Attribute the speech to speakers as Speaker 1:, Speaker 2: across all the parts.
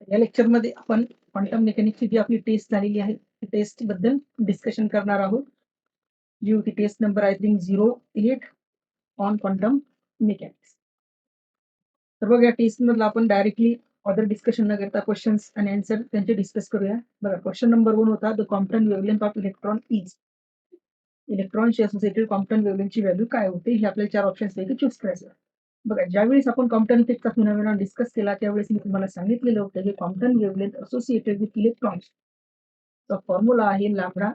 Speaker 1: या लेक्चरमध्ये आपण क्वांटम मेकॅनिक्सची जी आपली टेस्ट झालेली आहे टेस्ट बद्दल डिस्कशन करणार आहोत. जी होती test number I think 08 on quantum mechanics. तर बघा या टेस्ट मधला आपण डायरेक्टली अदर डिस्कशन न करता क्वेश्चन्स आणि आन्सर त्यांचे डिस्कस करूया. बघा क्वेश्चन नंबर 1 होता the quantum wavelength of electron is. इलेक्ट्रॉनशी असोसिएटेड क्वांटम वेव्हलेंथची व्हॅल्यू काय होते हे आपल्याला 4 ऑप्शन्स पैकी चूज करायचं. बघा ज्यावेळेस आपण क्वांटम इफेक्टचा फिनॉमिना डिस्कस केला त्यावेळेस मी तुम्हाला सांगितलेलं होतं की quantum wavelength associated with electrons चा फॉर्म्युला आहे लॅम्बडा.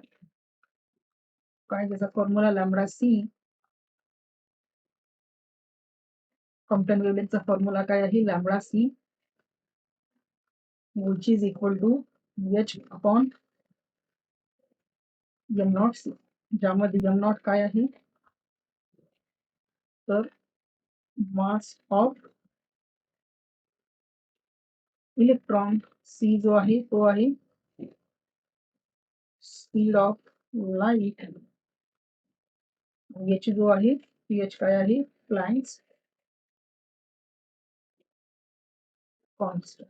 Speaker 1: काय त्याचा फॉर्म्युला लॅम्बडा सी. क्वांटम वेव्हलेंथचा फॉर्म्युला काय आहे lambda c which is equal to h upon m not c. ज्यामध्ये m नॉट काय आहे तर मास ऑफ इलेक्ट्रॉन, सी जो आहे तो आहे स्पीड ऑफ लाईट, h जो आहे h काय आहे प्लँक्स कॉन्स्टंट.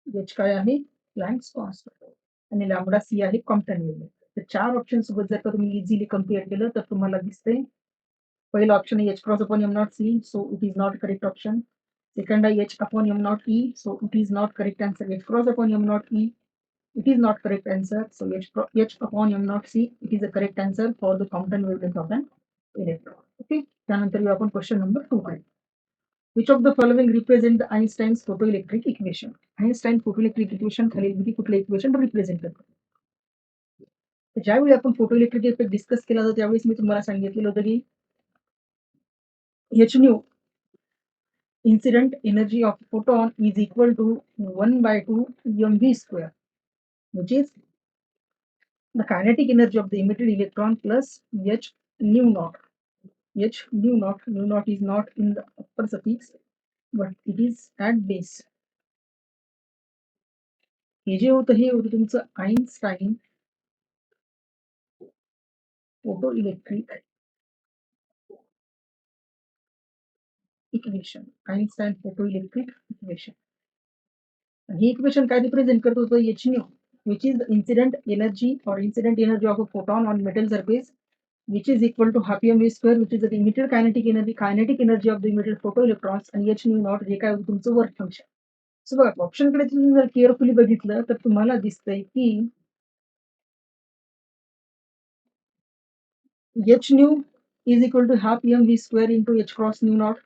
Speaker 1: h काय आहे प्लँक्स कॉन्स्टंट आणि लॅम्बडा सी आहे क्वांटम वेव्हलेंथ. तर 4 ऑप्शन सोबत जर का तुम्ही इझिली कम्पेअर केलं तर तुम्हाला दिसते पहिला ऑप्शन आहे h cross upon m not C, so it is not correct option. Second आहे h upon m not e, so it is not correct answer. h cross upon m naught e, it is not correct answer. So h upon m naught c, it is a correct answer for the quantum wavelength of an electron. Okay. त्यानंतर येऊ आपण question number 2 कडे. Which of the following represent the Einstein's photoelectric equation? Einstein photoelectric equation खालील कुठले equation represent करतात? ज्यावेळी आपण photoelectric effect discuss केला होता त्यावेळेस मी तुम्हाला सांगितलेलं होतं की h nu incident energy of photon is equal to 1/2 mv square, which is the kinetic energy of the emitted electron plus h nu naught. H nu naught is not in the upper suffix but it is at base. हे जे होतं हे होतं तुमचं Einstein photo electric equation. Einstein photo electric equation. हे equation काय represent करत होतं h nu which is the incident energy or incident energy of a photon on metal surface which is equal to half mv square, which is the emitted kinetic energy of the emitted photoelectrons आणि h nu naught जे काय होतं तुमचं work function. So बघा option कडे तुम्ही जर carefully बघितलं तर तुम्हाला दिसतंय की h nu is equal to half mv square into h cross nu naught,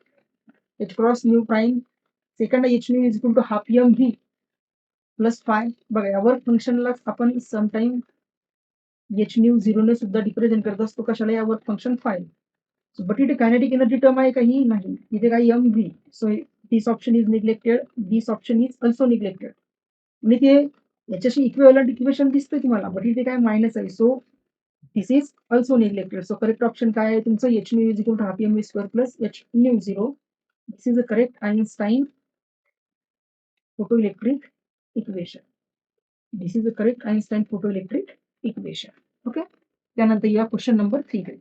Speaker 1: h cross nu prime. Second h nu is equal to half mv plus five. बघा या वर्क फंक्शनला आपण समटाइम h nu 0 ने सुद्धा represent करत असतो कशाला या वर्क फंक्शन फाय. बट इथे कायनेटिक एनर्जी टर्म आहे काही नाही, इथे काय mv. So this option is neglected, this option is also neglected. आणि ते याच्याशी इक्विव्हॅलंट इक्वेशन दिसतंय तुम्हाला बट इथे काय मायनस आहे, so this is also neglected. So correct option काय आहे तुमचं h nu is equal to half mv square plus h nu 0. This is a correct Einstein photoelectric equation. This is the correct Einstein photoelectric equation. Okay. त्यानंतर या question number 3 कडे.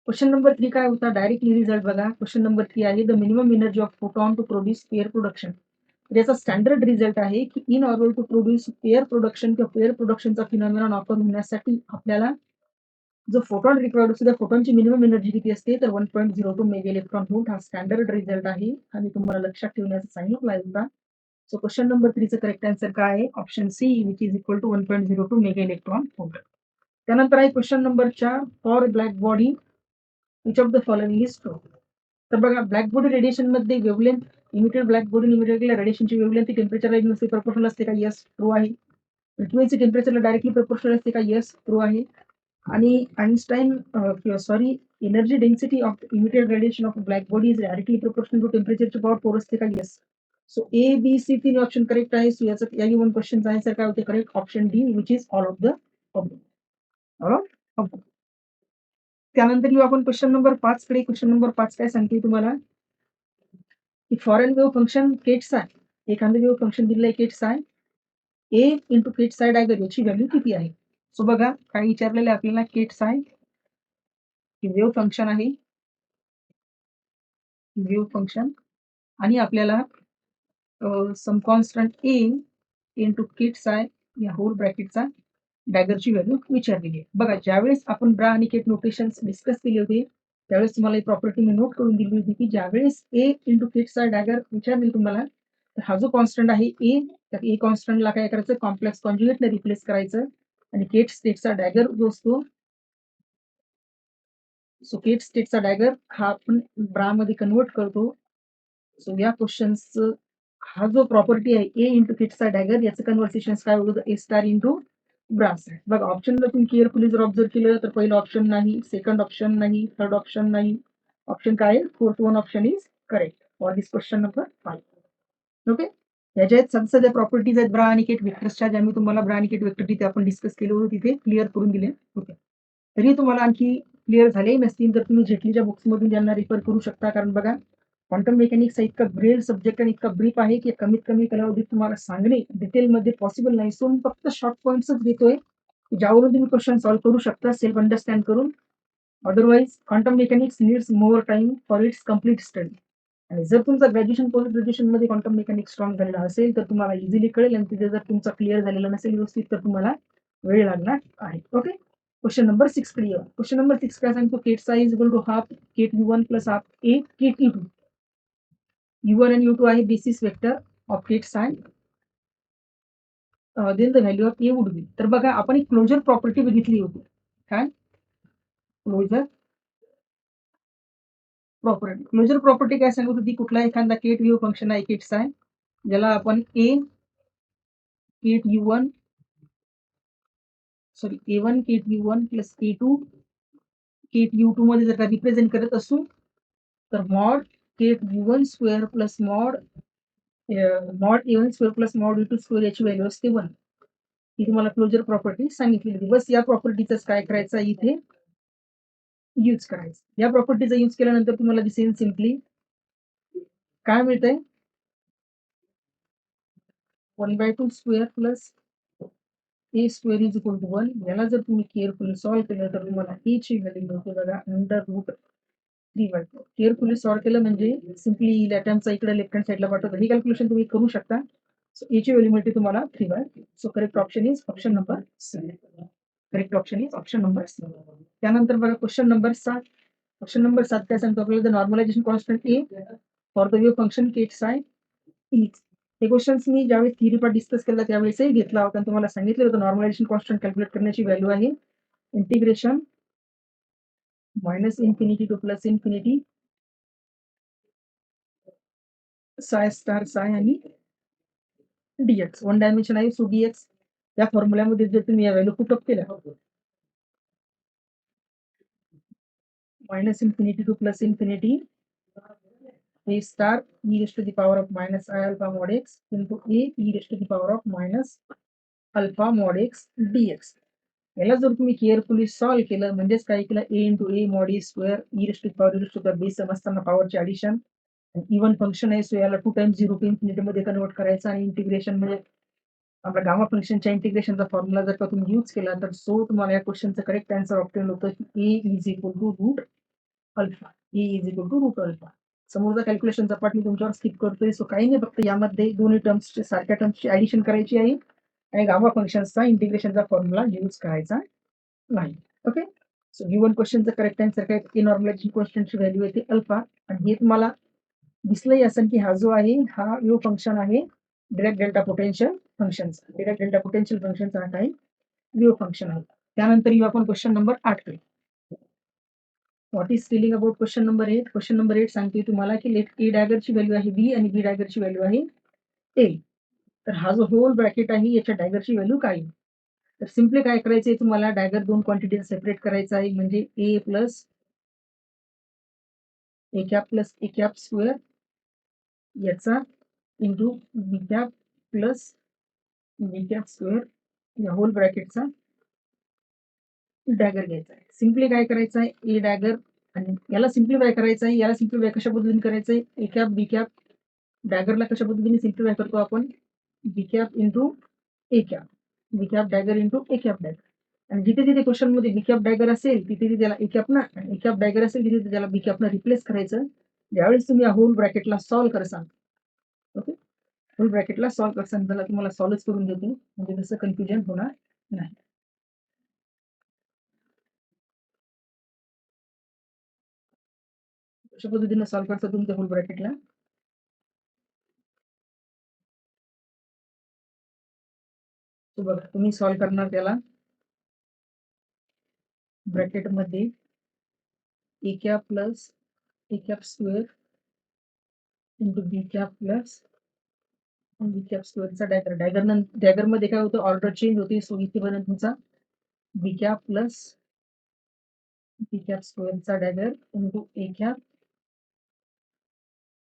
Speaker 1: Question number 3 काय होता directly result बघा. Question number 3 आहे the minimum energy of photon to produce pair production. याचा standard result आहे की in order to produce pair production किंवा पेअर प्रोडक्शनचा फिनॉमिनॉन ऑफर होण्यासाठी आपल्याला जो फोटॉन रिक्वायर्ड असतो त्या फोटॉनची मिनिमम एनर्जी किती असते तर 1.02 मेगा इलेक्ट्रॉन व्होल्ट. हा स्टँडर्ड रिझल्ट आहे आणि तुम्हाला लक्षात ठेवण्याचं सांगितलं होता. सो क्वेश्चन नंबर 3 चं करेक्ट आन्सर काय आहे option c which is equal to 1.02 mega electron volt. त्यानंतर आहे question number 4 for black body which of the following is true. तर बघा ब्लॅक बॉडी रेडिएशन मध्ये wavelength emitted black body emitted रेडिएशनची wavelength टेम्परेचरला proportional असते का यस ट्रू आहे. फ्रिक्वेन्सी टेम्परेचरला डायरेक्टली प्रपोर्शनल असते का यस ट्रू आहे. आणि Einstein sorry energy density of emitted radiation of black body is directly proportional to टेम्परेचरची पॉवर 4 असते का yes. So A B C 3 option correct आहे. सो याचं या गिवन क्वेश्चनचा आन्सर काय होते correct option D which is all of the above. All of above. त्यानंतर येऊ आपण क्वेश्चन नंबर 5 कडे. क्वेश्चन नंबर 5 काय सांगते तुम्हाला की फॉरेन वेव्ह फंक्शन केट साय. एखादं वेव्ह फंक्शन दिलंय केट साय ए इंटू केट साय डायगर याची व्हॅल्यू किती आहे. सो बघा काय विचारलेलं आहे आपल्याला केट साय वेव्ह फंक्शन आहे वेव्ह फंक्शन आणि आपल्याला some constant a into kets i या होल ब्रॅकेटचा डॅगरची व्हॅल्यू विचारलेली आहे. बघा, ज्यावेळेस आपण ब्रा आणि किट नोटेशन्स डिस्कस केले होते त्यावेळेस तुम्हाला ही प्रॉपर्टी मी नोट करून दिली होती की ज्यावेळेस ए इंटू किट्सचा डॅगर विचारले तुम्हाला, तर हा जो कॉन्स्टंट आहे ए, तर ए कॉन्स्टंटला काय करायचं, कॉम्प्लेक्स कॉन्ज्युगेटने रिप्लेस करायचं आणि केट स्टेटचा डॅगर जो असतो, सो केट स्टेटचा डॅगर हा आपण ब्रामध्ये कन्वर्ट करतो. सो या क्वेश्चन्सचं हा जो प्रॉपर्टी आहे ए इंटू किट्सचा डॅगर, याचं कन्व्हर्सेशन काय होतं, ए स्टार इंटू ब्रास. बघा, ऑप्शनला तुम्ही केअरफुली जर ऑब्झर्व केलं तर पहिलं ऑप्शन नाही, सेकंड ऑप्शन नाही, थर्ड ऑप्शन नाही, ऑप्शन काय आहे, fourth one option is correct for this question number 5. Okay, याच्यात सध्या प्रॉपर्टीज आहेत ब्रा आणि किट वेक्टर्सच्या, ज्या मी तुम्हाला ब्रा आणि किट वेक्टर तिथे आपण डिस्कस केले होते तिथे क्लिअर करून दिले. ओके, तरी तुम्हाला आणखी क्लिअर झालेही नसतील तर तुम्ही झेटलीच्या बुक्समधून ज्यांना रिफर करू शकता. कारण बघा, क्वांटम मेकॅनिक्स इतका ब्रेड सब्जेक्ट आणि इतका ब्रीफ आहे की कमीत कमी कालावधीत तुम्हाला सांगणे डिटेलमध्ये पॉसिबल नाही. सो मी फक्त शॉर्ट पॉईंट्सच देतोय ज्यावरून तुम्ही क्वेश्चन सॉल्व्ह करू शकता सेल्फ अंडरस्टँड करून. Otherwise quantum mechanics needs more time for its complete study. आणि जर तुमचा ग्रॅज्युएशन पोस्ट ग्रॅज्युएशन मध्ये क्वांटम मेकॅनिक्स स्ट्रॉंग झालेला असेल तर तुम्हाला इझिली कळेल, आणि तिथे जर तुमचा क्लिअर झालेला नसेल व्यवस्थित तर तुम्हाला वेळ लागणार आहे. Okay, question number 6 clear. Question number 6 काय सांगतो, ket psi is equal to half ket U1 plus half A ket U2. U1 आणि U2 आहे basis vector of ket psi. Then the value of A would be. तर बघा, आपण एक closure property बघितली होती. काय क्लोजर प्रॉपर्टी? क्लोजर प्रॉपर्टी काय सांगत होती, कुठला एखादा केट व्ह्यू फंक्शन आहे केट साय, ज्याला आपण ए केट U1 सॉरी A1 केट U1 प्लस A2 केट U2 मध्ये जर का रिप्रेझेंट करत असू तर मॉड केट U1 square plus mod A1 square plus mod U2 square याची व्हॅल्यू असते 1. ही तुम्हाला क्लोजर प्रॉपर्टी सांगितली होती. बस या प्रॉपर्टीच काय करायचं इथे यूज करायचं. या प्रॉपर्टीचा यूज केल्यानंतर तुम्हाला दिसेल सिम्पली काय मिळतंय, 1/2 square plus A square is equal to 1. याला जर तुम्ही केअरफुली सॉल्व्ह केलं तर तुम्हाला ए ची व्हॅल्यू मिळते बघा √3/4. केअरफुली सॉल्व्ह केलं म्हणजे सिम्पली लेफ्ट हँडचा इकडे लेफ्ट हँड साईडला पाठवतो. ही कॅल्क्युलेशन तुम्ही करू शकता. सो ए ची व्हॅल्यू मिळते तुम्हाला 3/4. So correct option is option number C. Correct option is option number C. त्यानंतर बघा क्वेश्चन नंबर 7. क्वेश्चन नंबर 7 काय सांगतो आपल्याला, the normalization constant a for the wave function ket psi is. हे क्वेश्चन्स मी ज्यावेळेस थिअरी पार्ट डिस्कस केला त्यावेळेसही घेतला होता. तुम्हाला सांगितलं होतं नॉर्मलायझेशन कॉन्स्टंट कॅल्क्युलेट करण्याची व्हॅल्यू आहे integration -infinity two plus infinity साय स्टार साय आणि डीएक्स. 1 डायमेन्शन आहे, सो डीएक्स या फॉर्म्युल्यामध्ये जर तुम्ही या व्हॅल्यू पुटअप केल्या -infinity two plus infinity a star e raised to the power of minus I alpha mod x into a e raised to the power of minus alpha mod x dx. याला जर तुम्ही carefully solve केलं म्हणजेच काय केलं, a into a mod e square e raised to power raised to base समजताना पॉवरचे addition. Even function आहे, सो याला 2 टाइम्स 0 टू इन्फिनिटी मध्ये कन्वर्ट करायचं आणि इंटिग्रेशन म्हणजे आपल्या गामा फंक्शनच्या इंटिग्रेशनचा फॉर्म्युला जर का तुम्ही यूज केला तर सो तुम्हाला या क्वेश्चनचं करेक्ट आन्सर ऑप्टेन होतं की a is equal to root alpha. A is equal to root alpha. समोरचा कॅल्क्युलेशनचा पार्ट मी तुमच्यावर स्किप करतोय. सो काही नाही, फक्त यामध्ये दोन्ही टर्म्सचे सारख्या टर्म्सची ऍडिशन करायची आहे आणि गामा फंक्शनचा इंटिग्रेशनचा फॉर्म्युला यूज करायचा नाही. ओके, सो गिवन क्वेश्चनचा करेक्ट आन्सर काय, ए नॉर्मलायझेशन कॉन्स्टंटची व्हॅल्यू येते अल्फा. आणि हे तुम्हाला दिसलंही असेल की हा जो आहे हा व्ह्यू फंक्शन आहे डिरेक्ट डेल्टा पोटेन्शियल फंक्शनचा. डिरेक्ट डेल्टा पोटेन्शियल फंक्शनचा हा काही व्ह्यू फंक्शन आहे. त्यानंतर येऊ आपण क्वेश्चन नंबर 8 कडे. What is telling about question number 8. Question number 8 सांगते तुम्हाला की लेट ए डॅगरची व्हॅल्यू आहे बी आणि बी डॅगरची व्हॅल्यू आहे ए. तर हा जो होल ब्रॅकेट आहे याच्या डॅगरची व्हॅल्यू काय आहे, तर सिम्पली काय करायचंय तुम्हाला, डॅगर दोन क्वांटिटी सेपरेट करायचा आहे म्हणजे a plus a cap plus a cap square याचा into b cap plus b cap square या होल ब्रॅकेटचा डॅगर घ्यायचा आहे. सिम्पली काय करायचं आहे, ए डॅगर आणि याला सिम्प्लिफाय करायचं आहे. याला सिम्प्लिफाय कशा पद्धतीने करायचं आहे, ए कॅप बी कॅप. डॅगरला कशा पद्धतीने सिम्प्लिफाय करतो आपण, b cap into a cap, b cap dagger into a cap dagger. आणि जिथे जिथे क्वेश्चन मध्ये बी कॅप डॅगर असेल तिथे तिथे त्याला ए कॅप ना, ए कॅप डॅगर असेल तिथे त्याला बी कॅप ना रिप्लेस करायचं ज्यावेळेस तुम्ही या होल ब्रॅकेटला सॉल्व्ह करसाल. ओके, फुल ब्रॅकेटला सॉल्व्ह करताना तुम्हाला सॉल्व्ह करून देतो, म्हणजे तसं कन्फ्युजन होणार नाही. अशा पद्धतीने सॉल्व्ह करता तुमच्या फुल ब्रॅकेटला. तो बघा तुम्ही सॉल्व्ह करणार त्याला ब्रॅकेटमध्ये a cap plus a cap square into b cap plus b cap स्क्वेअरचा डॅगर मध्ये काय होतं, ऑर्डर चेंज होते. सो इथे बनत तुमचा b cap plus b cap स्क्वेअरचा dagger into a cap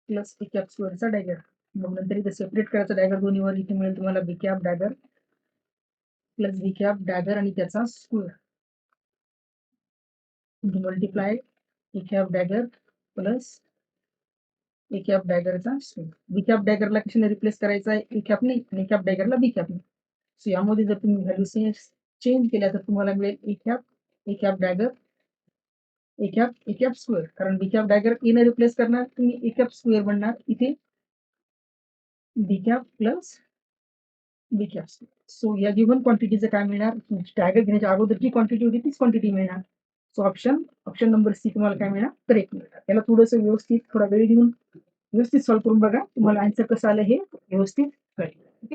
Speaker 1: plus a cap स्क्वेअरचा डॅगर. मग नंतर इथे सेपरेट करायचा डॅगर दोन्हीवर. इथे मिळेल तुम्हाला b cap dagger plus b cap dagger आणि त्याचा square into multiply a cap dagger plus a cap डॅगरचा स्क्वेअर. बी कॅप डॅगरला कशाने रिप्लेस करायचा आहे, ए कॅपने, आणि ए कॅप डॅगरला बी कॅपने. सो यामध्ये जर तुम्ही व्हॅल्यू चेंज केल्या तर तुम्हाला मिळेल a cap dagger a cap square. कारण बी कॅप डॅगर ए ने रिप्लेस करणार, तुम्ही ए कॅप स्क्वेअर बनणार. इथे बी cap plus b cap square. So या गिव्हन क्वांटिटीचं काय मिळणार, डॅगर घेण्याच्या अगोदर जी क्वांटिटी होती तीच क्वांटिटी मिळणार. सो ऑप्शन नंबर सी तुम्हाला काय मिळणार, करेक्ट मिळणार. त्याला थोडंसं व्यवस्थित थोडा वेळ देऊन व्यवस्थित सॉल्व्ह करून बघा, तुम्हाला आन्सर कसं आलं हे व्यवस्थित कळेल. ओके.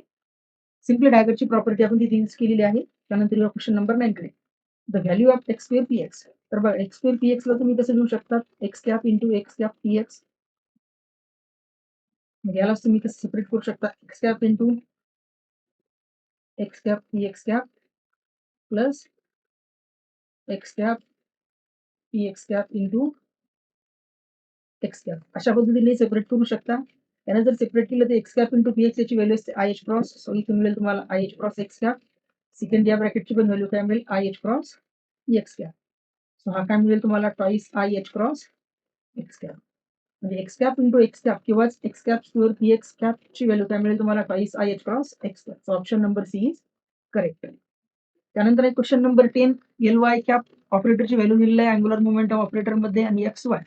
Speaker 1: सिम्पली डॅगरची प्रॉपर्टी आपण तिथे यूज केलेली आहे. त्यानंतर या क्वेश्चन नंबर 9 कडे the value of x square p x. तर बघा एक्स स्क्वेअर पी एक्स ला तुम्ही कसं लिहू शकता, x cap into x cap P x. यालाच तुम्ही कसं सेपरेट करू शकता, x cap into x cap P X cap plus x cap P X cap into x cap. अशा पद्धतीने सेपरेट करू शकता. त्याने जर सेपरेट केलं तर x cap into p x याची व्हॅल्यू असते आय एच क्रॉस. सो इथे मिळेल तुम्हाला i H cross x cap. Second या ब्रॅकेटची पण व्हॅल्यू काय मिळेल, i H cross x cap. So हा काय मिळेल तुम्हाला twice i H cross x cap. म्हणजे x cap into x cap किंवा x cap square p x कॅपची व्हॅल्यू काय मिळेल तुम्हाला twice i H cross x cap. So option number c is correct. त्यानंतर एक question number 10 l y cap ऑपरेटरची value दिलेली आहे अँग्युलर मोमेंट ऑफ ऑपरेटर मध्ये आणि एक्स वाय.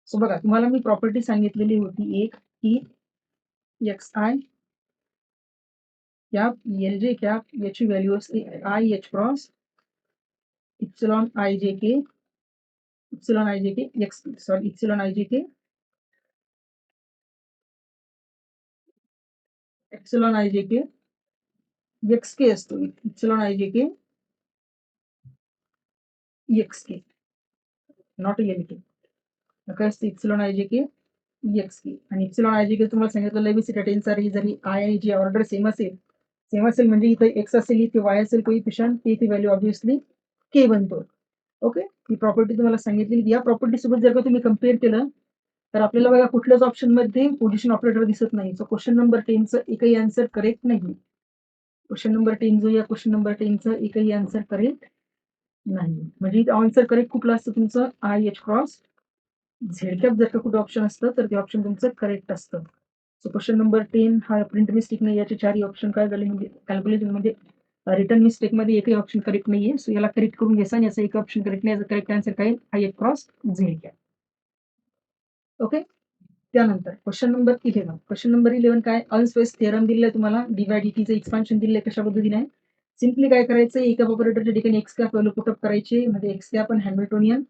Speaker 1: सो बघा तुम्हाला मी प्रॉपर्टी सांगितलेली होती एक की X i cap L J cap याची व्हॅल्यू असते i H cross epsilon I जे के एक्स सॉरी इप्सिलॉन आय जे के एप्सिलॉन आय जे के एक्स के असतो. इप्सिलॉन आय जे के एक्स के नॉट एल के. काय असते इप्सिलॉन आय जे के एक्स के. आणि इप्सिलॉन आय जे के तुम्हाला सांगितलं लेविसिटी टेन्सर जरी आय आणि जी ऑर्डर सेम असेल म्हणजे इथे एक्स असेल इथे वाय असेल कोइफिशियंट ती ती व्हॅल्यू ऑब्विसली के बनतो. ओके. ही प्रॉपर्टी तुम्हाला सांगितली. या प्रॉपर्टी सोबत जर का तुम्ही कम्पेअर केलं तर आपल्याला बघा कुठल्याच ऑप्शन मध्ये पोझिशन ऑपरेटर दिसत नाही. सो क्वेश्चन नंबर 10चं एकही आन्सर करेक्ट नाही. क्वेश्चन नंबर 10 जो या क्वेश्चन नंबर 10चं एकही आन्सर करेक्ट नाही. म्हणजे आन्सर करेक्ट कुठलं असतं तुमचं, I H cross Z cap जर का कुठं ऑप्शन असतं तर ते ऑप्शन तुमचं करेक्ट असतं. सो क्वेश्चन नंबर 10 हा प्रिंट मिस्टेक नाही. याचे चारही ऑप्शन काय झाले म्हणजे कॅल्क्युलेशन म्हणजे रिटर्न मिस्टेक मध्ये एकही ऑप्शन करेक्ट नाहीये. सो याला करेक्ट करून घ्यायचा आणि याचा एक ऑप्शन करेक्ट नाही. याचा करेक्ट आन्सर काय, I H cross Z cap. Okay. त्यानंतर क्वेश्चन नंबर 11. क्वेश्चन नंबर 11 काय, अनस्पेस थेरम दिलेला आहे तुम्हाला. डीचं एक्सपान्शन दिलेलं आहे. कशा पद्धतीने आहे, सिम्पली काय करायचं, एका ऑपरेटरच्या ठिकाणी एक्स कॅप व्हॅल्यू पुटअप करायची. म्हणजे एक्स कॅप आणि हॅमिल्टोनियन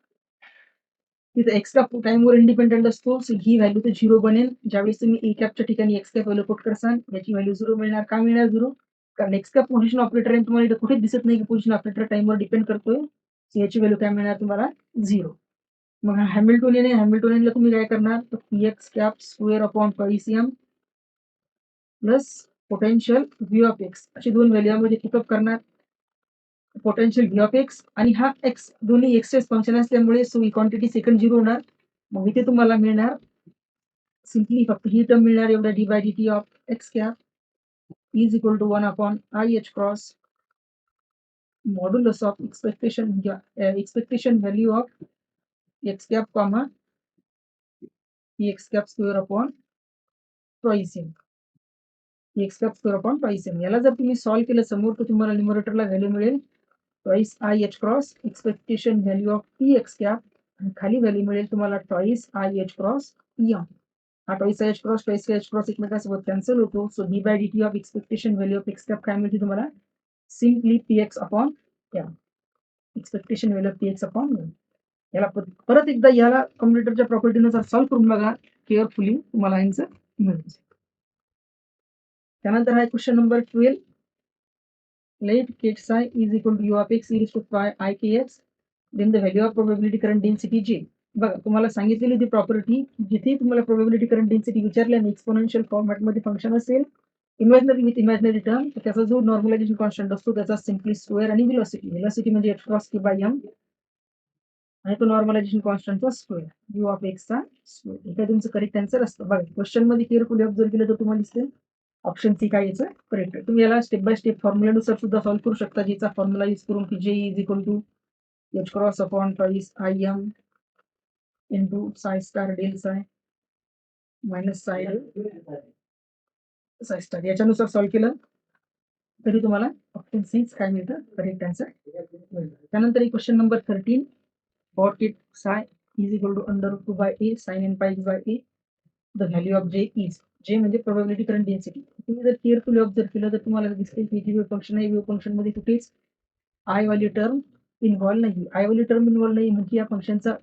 Speaker 1: तिथे एक्स कॅप टाइमवर इंडिपेंडेंट असतो. सो ही व्हॅल्यू तर 0 बनेल. ज्यावेळेस तुम्ही ए कॅपच्या ठिकाणी एक्स कॅप व्हॅल्यू पुट करसाल याची व्हॅल्यू 0 मिळणार. का मिळणार 0, कारण एक्स कॅप पोझिशन ऑपरेटर आहे. तुम्हाला इथे कुठेच दिसत नाही की पोझिशन ऑपरेटर टाइमवर डिपेंड करतोय. सो याची व्हॅल्यू काय मिळणार तुम्हाला 0. मग हॅमिल्टोनियन आहे. हॅमिल्टोनियनला तुम्ही काय करणार, तर P X cap square upon twice M plus potential V of X अशी दोन व्हॅल्यू यामध्ये पुटअप करणार. पोटेन्शियल व्ही ऑफ एक्स आणि हा एक्स दोन्ही एक्सचेच फंक्शन असल्यामुळे सो ही क्वांटिटी सेकंड 0 होणार. मग इथे तुम्हाला मिळणार सिम्पली फक्त ही टर्म मिळणार एवढा D by D T of X cap is equal to 1 upon I H cross modulus of expectation value of X cap comma X cap square upon twice M. X cap square upon twice M. याला जर तुम्ही solve केलं समोर तर तुम्हाला न्यूमरेटरला value मिळेल twice I H cross expectation value of P X cap आणि खाली व्हॅल्यू मिळेल तुम्हाला twice I H cross M. हा टॉईस एच क्रॉस एकमेकांसोबत कॅन्सल होतो. So D by D T of expectation value of X cap काय मिळते तुम्हाला? Simply P X upon expectation value of P X upon याला परत एकदा याला कम्प्युटरच्या प्रॉपर्टीनुसार सॉल्व्ह करून बघा. केअरफुली तुम्हाला आन्सर मिळेल. त्यानंतर आहे question number 12. Let k psi is equal to u of x e raised to pi I kx, then the value of probability current density J. बघा तुम्हाला सांगितलेली ती प्रॉपर्टी, जिथे तुम्हाला प्रोबॅबिलिटी करंट डेन्सिटी विचारली आणि एक्सपोनेन्शियल फॉर्मॅटमध्ये फंक्शन असेल इमॅजिनरी विथ इमॅजिनरी टर्म, तर त्याचा जो नॉर्मलायझेशन कॉन्स्टंट असतो त्याचा सिम्पली स्क्वेअर आणि व्हेलॉसिटी म्हणजे एच क्रॉस के बाय एम आणि तो नॉर्मलायझेशन कॉन्स्टंटचा स्क्वेअर यू ऑफ एक्सचा स्क्वेअर. इथे तुमचं करेक्ट आन्सर असतं. बघा क्वेश्चन मध्ये केअरफुली ऑब्झर्व केलं तर तुम्हाला दिसेल ऑप्शन सी काय याचं करेक्ट आहे. तुम्ही याला स्टेप बाय स्टेप फॉर्म्युलानुसार सुद्धा सॉल्व्ह करू शकता, जिचा फॉर्म्युला यूज करून की जे is equal to H cross upon twice I M into psi star del psi minus psi star याच्यानुसार सॉल्व्ह केलं तरी तुम्हाला ऑप्शन सी काय मिळतं करेक्ट आन्सर मिळतं. त्यानंतर question number 13. What if psi is equal to under root 2 by a sin n pi x by a, the value of j is, j म्हणजे probability current density. तुम्ही जर carefully observe केलं तर तुम्हाला दिसते की जी वेव्ह फंक्शन आहे wave function मध्ये कुठेच आय वाली टर्म इन्व्हॉल्व नाही. आय वाली टर्म इन्व्हॉल्व नाही म्हणजे या फंक्शनचा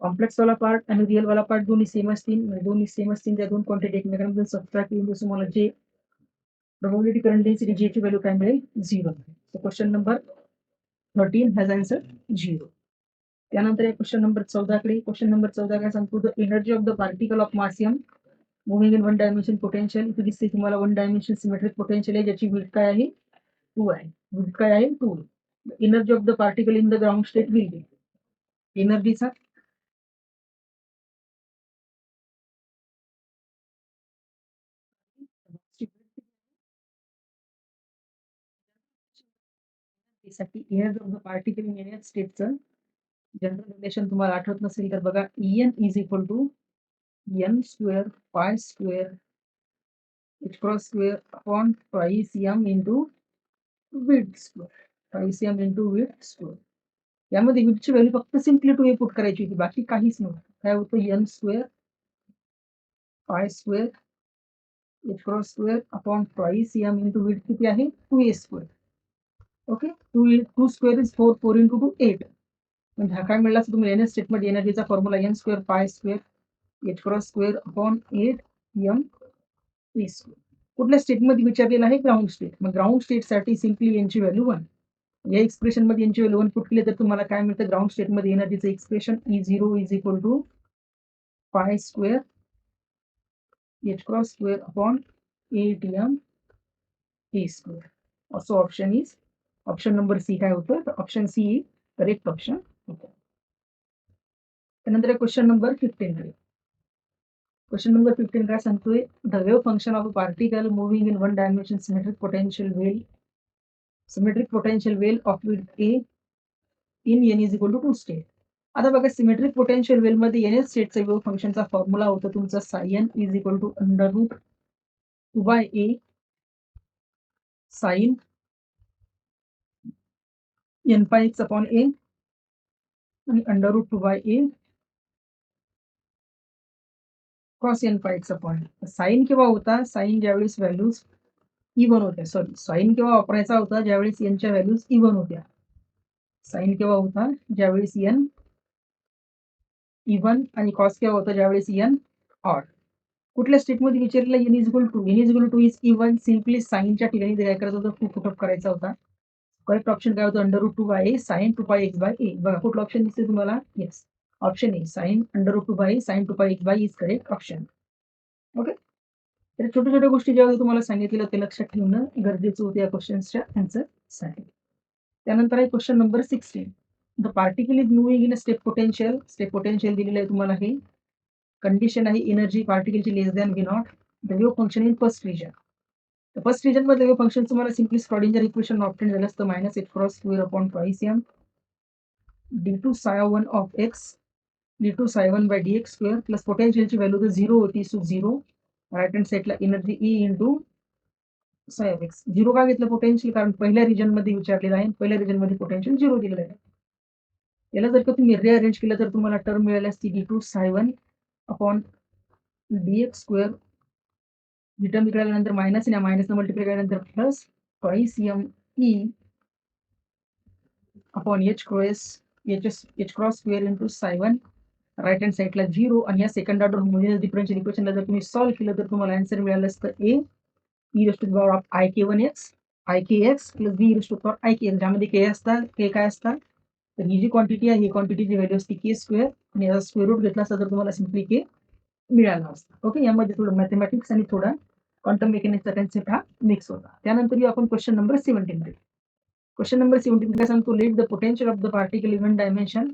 Speaker 1: कॉम्प्लेक्स वाला पार्ट आणि रिअल वाला पार्ट दोन्ही सेम असतील. त्या दोन क्वांटिटी एकमेकांमधून सबट्रॅक्ट होऊन तुम्हाला जे प्रोबॅबिलिटी करंट डेन्सिटी जे ची व्हॅल्यू काय मिळेल 0. Question number 13 has answer 0. त्यानंतर या क्वेश्चन नंबर 14 कडे. क्वेश्चन नंबर 14 काय सांगतो, the energy of the particle of mass M moving in one dimension potential. इथे दिसते तुम्हाला वन डायमेन्शन सिमेट्रिक पोटेन्शियल आहे, ज्याची विड्थ काय आहे 2 आहे. विड्थ काय आहे 2. Energy of the particle in the ground state will be, एनर्जीचा energy of the particle in any स्टेटचं जनरल रिलेशन तुम्हाला आठवत नसेल तर बघा, En is equal to n square pi square h cross square upon twice m into width square, twice m into width square. यामध्ये विड्थची value फक्त simply 2 put करायची होती, बाकी काहीच नव्हतं. काय होतं n square pi square h cross square upon twice m into width किती आहे 2a square. Okay, 2 square is 4, 4 into 2 8. म्हणजे हा काय मिळाला तुम्ही एन स्टेटमध्ये एनर्जीचा formula n square pi square h cross square upon 8 m a square. कुठल्या स्टेटमध्ये विचारलेला आहे ग्राउंड स्टेट. मग ग्राउंड स्टेटसाठी सिम्पली यांची व्हॅल्यू 1. या एक्सप्रेशन मध्ये यांची व्हॅल्यू 1 पुट केली तर तुम्हाला काय मिळतं ग्राउंड स्टेटमध्ये एनर्जीचं expression E0 is equal to pi square h cross square upon 8 m a square. असो ऑप्शन नंबर सी काय होतं, तर ऑप्शन सी करेक्ट ऑप्शन होतं. त्यानंतर क्वेश्चन नंबर 15 कडे. क्वेश्चन नंबर 15 काय सांगतोय, the wave function of a particle moving in one dimension symmetric potential well of width a in n is equal to 2 state. आता बघा सिमेट्रिक पोटेन्शियल वेल मध्ये n स्टेटचा wave फंक्शनचा formula होता तुमचा sine is equal to under root 2 by a sine n pi x upon a आणि under root 2 by a cross n pi x upon. Sine केव्हा होता, साइन ज्यावेळेस values even होत्या, सॉरी साइन केव्हा वापरायचा होता ज्यावेळेस n च्या व्हॅल्यूज इव्हन होत्या. साइन केव्हा होता ज्यावेळेस n इव्हन आणि कॉस केव्हा होता ज्यावेळेस n ऑड. कुठल्या स्टेटमध्ये विचारलेला n is equal to is even. Simply साइनच्या ठिकाणी काय करायचं होतं 2 पुटअप करायचा होता. करेक्ट ऑप्शन काय होतं under root 2 by A sine 2 pi x bye a. बघा कुठलं ऑप्शन दिसते तुम्हाला, yes option A sine under root 2 by A sine 2 pi x by is correct option. Okay, तर छोट्या छोट्या गोष्टी ज्या तुम्हाला सांगितलेलं ते लक्षात ठेवणं गरजेचं होतं या क्वेश्चन्सच्या आन्सरसाठी. त्यानंतर आहे question number 16. The particle is moving in a step potential दिलेलं आहे तुम्हाला. हे कंडिशन आहे एनर्जी पार्टिकलची less than V naught. The wave function in first region. तर फर्स्ट रिजन मध्ये वेव्ह फंक्शन तुम्हाला सिम्पली स्क्रॉडिंजर इक्वेशन ऑप्टेन झालं असतं minus h cross square upon twice m d2 psi1 of x d2 psi1 by dx square plus पोटेन्शियलची value तर 0 होती, so 0 right hand साईडला energy E into psi of x. 0 का घेतलं potential, कारण पहिल्या रिजन मध्ये विचारलेलं आहे, पहिल्या रिजन मध्ये पोटेन्शियल 0 दिलेलं आहे. याला जर का तुम्ही रिअरेंज केलं तर तुम्हाला टर्म मिळाली असती d2 psi1 upon dx square ही टर्म इकडे आल्यानंतर मायनस आणि मायनसनं मल्टिप्लाय केल्यानंतर plus twice m E upon h cross square into साय1 राईट हँड साईडला 0 आणि या सेकंड ऑर्डर होमोजिनियस डिफरन्शियल इक्वेशनला जर तुम्ही सॉल्व्ह केलं तर तुम्हाला आन्सर मिळालं असतं A e raise to the power of IK1x IKx plus B raise to the power IKx, ज्यामध्ये के असतात के काय असतात तर ही जी क्वांटिटी आहे ही क्वांटिटीची व्हॅल्यू असते के स्क्वेअर आणि याचा स्क्वेअर रूट घेतला असता तर तुम्हाला सिम्पली के मिळाला असता. ओके, यामध्ये थोडं मॅथमॅटिक्स आणि थोडा क्वांटम मेकॅनिक्सचा कन्सेप्ट हा मिक्स होता. त्यानंतर येऊ आपण क्वेश्चन नंबर 17 कडे. क्वेश्चन नंबर 17 काय सांगतो, let the potential of the particle in one dimension.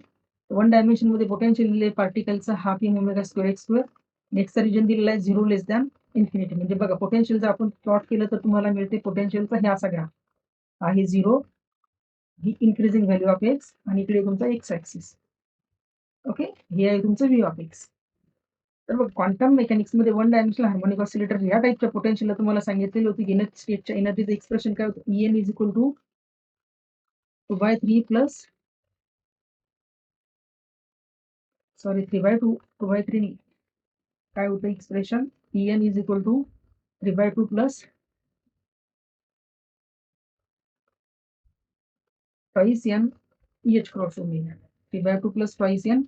Speaker 1: One dimension मध्ये पोटेन्शियल दिले पार्टिकलचा half M omega square x square. नेक्स्टचा रिजन दिलेला आहे 0 लेस दॅन इन्फिनिटी. म्हणजे बघा पोटेन्शियल जर आपण प्लॉट केलं तर तुम्हाला मिळते पोटेन्शियलचा हे असा ग्राफ आहे 0 ही इन्क्रीजिंग व्हॅल्यू ऑफ एक्स आणि इकडे तुमचा एक्स ऍक्सिस. ओके, हे आहे तुमचं व्ही ऑफ एक्स. तर मग क्वांटम मेकॅनिक्समध्ये वन डायमेन्शनल हार्मोनिक ऑसिलेटर या टाईपच्या पोटेन्शियलला तुम्हाला सांगितलेली होती की स्टेटच्या एनर्जीचं एक्सप्रेशन काय होतं, En is equal to 2/3 plus 3/2 नाही काय होतं expression, En is equal to 3/2 plus twice N H cross omega. 3/2 plus twice N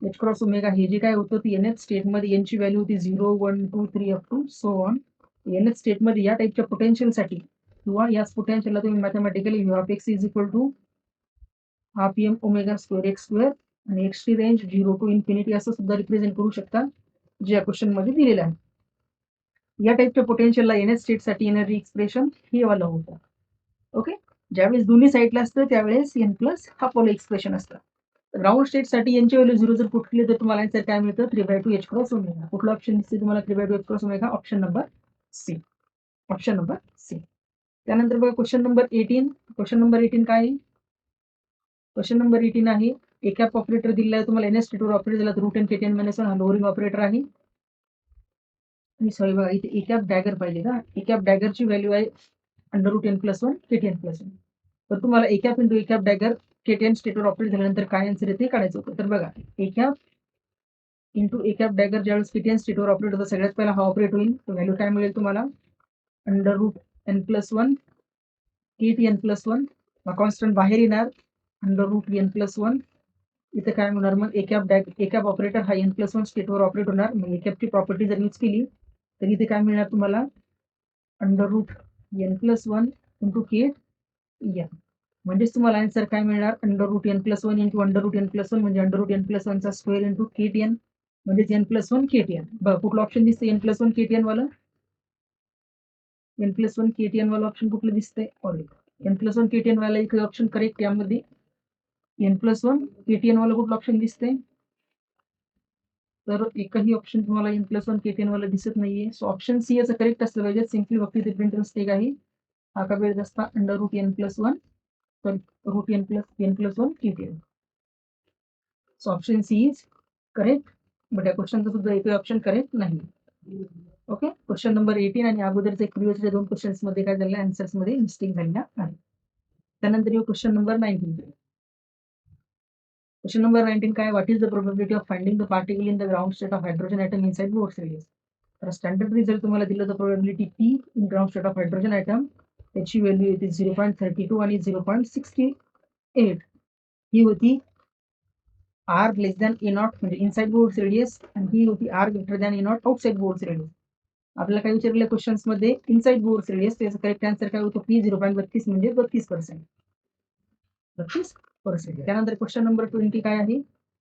Speaker 1: H cross omega हे जे काय होतं ती एनएच स्टेटमध्ये एनची व्हॅल्यू होती 0 1 2 3 up to so on. Nth स्टेटमध्ये या टाईपच्या पोटेन्शियलसाठी किंवा याच पोटेन्शियलला तुम्ही mathematically V of X is equal to half M omega square x square आणि एक्सची रेंज 0 टू इन्फिनिटी असं सुद्धा रिप्रेझेंट करू शकता, जे या क्वेश्चन मध्ये दिलेलं आहे. या टाईपच्या पोटेन्शियलला एनएच स्टेटसाठी एनर्जी एक्सप्रेशन हे वाला होतं. ओके, ज्यावेळेस दोन्ही साईडला असतं त्यावेळेस एन प्लस हा पोल एक्सप्रेशन असतं. ग्राउंड स्टेटसाठी यांची व्हॅल्यू 0 जर पुट केली तर तुम्हाला आन्सर काय मिळतं 3/2 एच क्रॉस ओमेगा. कुठला ऑप्शन दिसते तुम्हाला 3/2 H cross omega, option number C. Option number C. त्यानंतर बघा क्वेश्चन नंबर 18. क्वेश्चन नंबर 18 काय आहे, क्वेश्चन नंबर 18 आहे ए कॅप ऑपरेटर दिलेला आहे तुम्हाला, एनएस स्टेटवर ऑपरेटर दिला root N KTN minus one हा लोअरिंग ऑपरेटर आहे. आणि सॉरी बघा इथे ए कॅप डॅगर पाहिजे का, ए कॅप डॅगरची व्हॅल्यू आहे under root N plus one KTN plus one. तर तुम्हाला a cap into a cap dagger KTN स्टेटवर ऑपरेट झाल्यानंतर काय आन्सर येते काढायचं होतं. तर बघा a cap into a cap dagger ज्यावेळेस केटीएन स्टेटवर ऑपरेट होतं सगळ्यात पहिला हा ऑपरेट होईल, तर व्हॅल्यू काय मिळेल तुम्हाला under root N plus one KTN plus one. Constant बाहेर येणार under root N plus one. इथे काय होणार मग ए कॅप ऑपरेटर हा एन प्लस वन स्टेटवर ऑपरेट होणार. मग ए कॅपची प्रॉपर्टी जर यूज केली तर इथे काय मिळणार तुम्हाला under root N plus one into k n. म्हणजेच तुम्हाला आन्सर काय मिळणार under root N plus one into under root N plus one म्हणजे अंडर रूट एन प्लस वनचा square into k T n म्हणजेच एन प्लस वन के T n. बघा कुठलं option दिसतं एन प्लस वन के टी एन वाला, n plus one के T n वाला option कुठलं दिसतंय, एन प्लस वन के टी एन वाला एक ऑप्शन करेक्ट. यामध्ये एन प्लस वन के टी एन वाला कुठलं ऑप्शन दिसतंय, तर एकही ऑप्शन तुम्हाला एन प्लस वन के टी एन वाला दिसत नाहीये. सो ऑप्शन सी याचं करेक्ट असलं पाहिजे. सिम्पली फक्त इथे प्रिंट मिस्टेक आहे. हा का वेळ असता under root N plus one root N plus one K T N. So option C is correct, but या क्वेश्चनचा सुद्धा एकही ऑप्शन करेक्ट नाही. ओके, क्वेश्चन नंबर 18 आणि अगोदरचे प्रिव्हियसच्या दोन क्वेश्चन्स मध्ये काय झालं आन्सर्स मध्ये मिस्टेक झालेला आहे. त्यानंतर येऊ क्वेश्चन नंबर 19. क्वेश्चन नंबर 19 काय, what is the probability of finding the particle in the ground state of hydrogen atom inside Bohr radius. तर स्टँडर्ड रिझल्ट तुम्हाला दिलं तर probability P in ground state of hydrogen atom त्याची value येते 0.32 आणि 0.68 ही होती R less than A nought म्हणजे इनसाइड बोर्ड रेडियस आणि ही होती R greater than A nought outside Bohr radius. आपल्याला काय विचारलेल्या क्वेश्चन्स मध्ये इनसाइड बोर्ड रेडियस, त्याचं करेक्ट आन्सर काय होतं पी 0.32 म्हणजे 32%. त्यानंतर क्वेश्चन नंबर 20 काय आहे,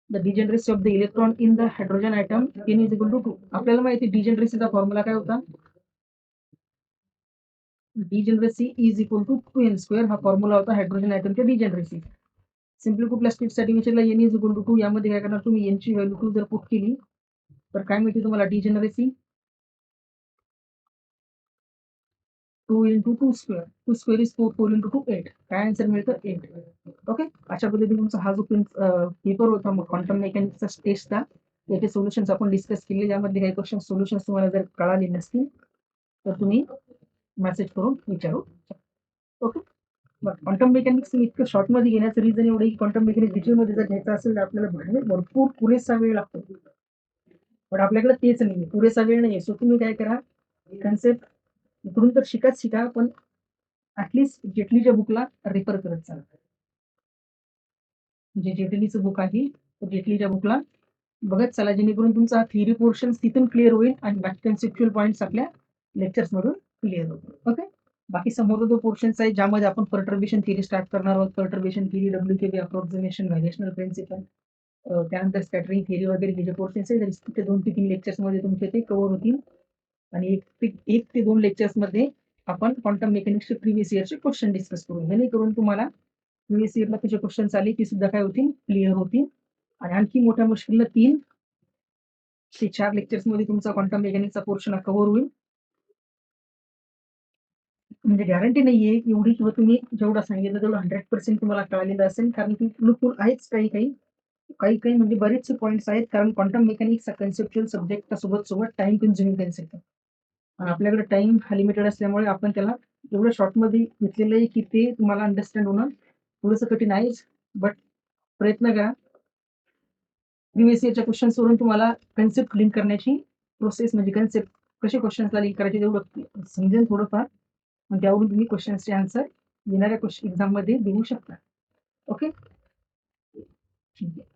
Speaker 1: the degeneracy of the electron in the hydrogen atom N is equal to 2. आपल्याला माहिती डिजनरेसीचा फॉर्म्युला काय होता, degeneracy is equal to 2n square हा फॉर्म्युला होता हायड्रोजन ॲटमच्या डिजनरेसी. सिम्पली कुठल्या स्टेटसाठी विचारला एन इज इक्वल टू 2, यामध्ये काय करणार तुम्ही एनची व्हॅल्यू 2 जर पुट केली तर काय मिळते तुम्हाला degeneracy 2 into 2 square. 2 square is 4, 4 into 2 8. काय आन्सर मिळतं 8. ओके, अशा पद्धतीने तुमचा हा जो पेपर होता मग क्वांटम मेकॅनिक्सचा टेस्टचा त्याचे सोल्युशन्स आपण डिस्कस केले. यामध्ये काही क्वेश्चन सोल्युशन्स तुम्हाला जर कळाले नसतील तर तुम्ही मेसेज करून विचारू शकता. ओके, बट क्वांटम मेकॅनिक्स इतकं शॉर्टमध्ये घेण्याचं रिझन एवढं की क्वांटम मेकॅनिक्स डिटेलमध्ये जर घ्यायचं असेल तर आपल्याला भरपूर पुरेसा वेळ लागतो. पण आपल्याकडे तेच नाहीये, पुरेसा वेळ नाहीये. सो तुम्ही काय करा, कन्सेप्ट इकडून तर शिका, पण ॲटलीस्ट जेटलीच्या बुकला रेफर करत चला. जे जेटलीचं बुक आहे, तर जेटलीच्या बुकला बघत चला, जेणेकरून तुमचा थिअरी पोर्शन तिथून क्लिअर होईल आणि बाकी कन्सेप्च्युअल पॉइंट्स आपल्या लेक्चर्समधून क्लिअर होतील. ओके. बाकी समोरचा जो पोर्शन्स आहे, ज्यामध्ये आपण पर्टर्बेशन थिअरी स्टार्ट करणार आहोत. Perturbation theory, WKB approximation, variational principle, त्यानंतर स्कॅटरिंग थिअरी वगैरे हे जे पोर्शन्स आहेत, ते 2 ते 3 लेक्चर्समध्ये तुमचे ते कव्हर होतील. आणि 1 ते 2 लेक्चर्समध्ये आपण क्वांटम मेकॅनिक्सचे प्रिव्हियस इयरचे क्वेश्चन डिस्कस करू. जेणेकरून तुम्हाला प्रिव्हियस इयरला जे क्वेश्चन्स आले ते सुद्धा काय होतील, क्लिअर होतील. आणि आणखी मोठ्या मुश्किलनं 3 ते 4 लेक्चर्समध्ये तुमचा क्वांटम मेकॅनिक्सचा पोर्शन कव्हर होईल. म्हणजे गॅरंटी नाहीये एवढी, किंवा तुम्ही जेवढं सांगितलं तेवढं 100% तुम्हाला कळालेलं असेल, कारण की लूपहोल आहेच काही म्हणजे बरेचसे पॉइंट्स आहेत, कारण क्वांटम मेकॅनिक्स हा कन्सेप्च्युअल सब्जेक्ट सोबत टाइम कन्झ्युमिंग कन्सेप्ट आहे. आणि आपल्याकडे टाइम हा लिमिटेड असल्यामुळे आपण त्याला एवढं शॉर्टमध्ये घेतलेलं आहे की ते तुम्हाला अंडरस्टँड होणं थोडंसं कठीण आहेच. बट प्रयत्न करा. प्रिव्हियस इयरच्या क्वेश्चन सोडून तुम्हाला कन्सेप्ट लिंक करण्याची प्रोसेस, म्हणजे कन्सेप्ट कसे क्वेश्चन्सला लिंक करायचे तेवढं समजेल थोडंफार. आणि त्यावरून तुम्ही क्वेश्चन्सचे आन्सर येणाऱ्या एक्झाममध्ये देऊ शकता. ओके. ठीक आहे.